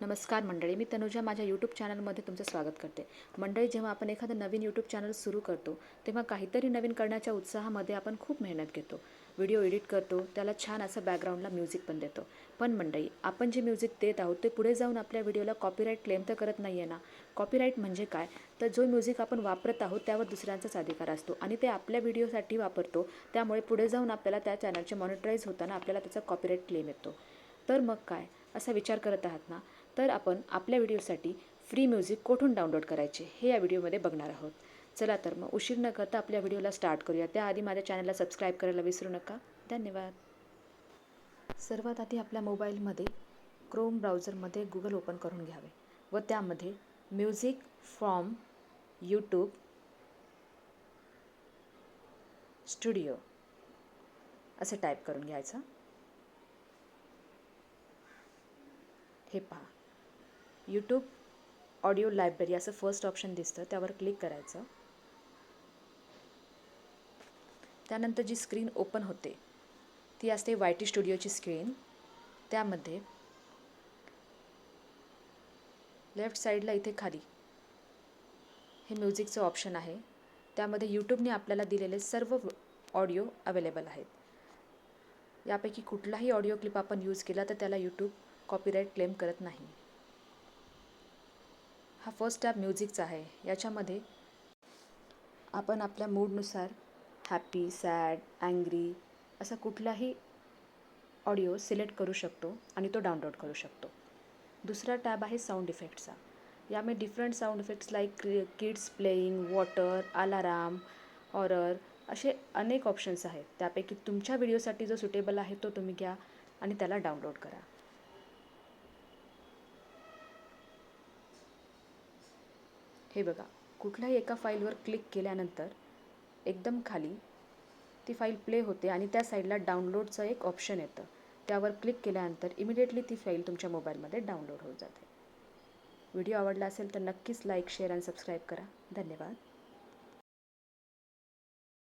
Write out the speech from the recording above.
नमस्कार मंडळी, मी तनुजा माझ्या यूट्यूब चॅनलमध्ये तुमचं स्वागत करते. मंडळी, जेव्हा आपण एखादं नवीन यूट्यूब चॅनल सुरू करतो तेव्हा काहीतरी नवीन करण्याच्या उत्साहामध्ये आपण खूप मेहनत घेतो. व्हिडिओ एडिट करतो, त्याला छान असं बॅकग्राऊंडला म्युझिक पण देतो. पण मंडळी, आपण जे म्युझिक देत आहोत ते पुढे जाऊन आपल्या व्हिडिओला कॉपीराईट क्लेम तर करत नाही आहे ना. कॉपीराईट म्हणजे काय, तर जो म्युझिक आपण वापरत आहोत त्यावर दुसऱ्यांचाच अधिकार असतो आणि ते आपल्या व्हिडिओसाठी वापरतो. त्यामुळे पुढे जाऊन आपल्याला त्या चॅनलचे मॉनिटराईज होताना आपल्याला त्याचा कॉपीराईट क्लेम येतो. तर मग काय, असा विचार करत आहात ना, तर आपण आपल्या व्हिडिओसाठी फ्री म्युझिक कुठून डाउनलोड करायचे हे या व्हिडिओमध्ये बघणार आहोत. चला तर मग उशीर न करता आपल्या व्हिडिओला स्टार्ट करूया. त्याआधी माझ्या चॅनलला सबस्क्राईब करायला विसरू नका. धन्यवाद. सर्वात आधी आपल्या मोबाईलमध्ये क्रोम ब्राउझरमध्ये गुगल ओपन करून घ्यावे व त्यामध्ये म्युझिक फ्रॉम यूट्यूब स्टुडिओ असं टाईप करून घ्यायचं. हे पहा, यूट्यूब ऑडिओ लायब्ररी असं फर्स्ट ऑप्शन दिसतं, त्यावर क्लिक करायचं. त्यानंतर जी स्क्रीन ओपन होते ती असते YT स्टुडिओची स्क्रीन. त्यामध्ये लेफ्ट साईडला इथे खाली हे म्युझिकचं ऑप्शन आहे. त्यामध्ये यूट्यूबने आपल्याला दिलेले सर्व ऑडिओ अवेलेबल आहेत. यापैकी कुठलाही ऑडिओ क्लिप आपण यूज केला तर त्याला यूट्यूब कॉपीराईट क्लेम करत नाही. हा फर्स्ट टॅब म्युझिकचा आहे. याच्यामध्ये आपण आपल्या मूडनुसार हॅपी, सॅड, अँग्री असा कुठलाही ऑडिओ सिलेक्ट करू शकतो आणि तो डाउनलोड करू शकतो. दुसरा टॅब आहे साऊंड इफेक्ट्सचा. यामध्ये different sound effects like kids playing, water, alarm, horror असे अनेक ऑप्शन्स आहेत. त्यापैकी तुमच्या व्हिडिओसाठी जो सुटेबल आहे तो तुम्ही घ्या आणि त्याला डाउनलोड करा. हे बघा, कुठल्याही एका फाईलवर क्लिक केल्यानंतर एकदम खाली ती फाईल प्ले होते आणि त्या साईडला डाउनलोडचं एक ऑप्शन येतं. त्यावर क्लिक केल्यानंतर इमिडिएटली ती फाईल तुमच्या मोबाईलमध्ये डाउनलोड होत जाते. व्हिडिओ आवडला असेल तर नक्कीच लाईक, शेअर आणि सबस्क्राईब करा. धन्यवाद.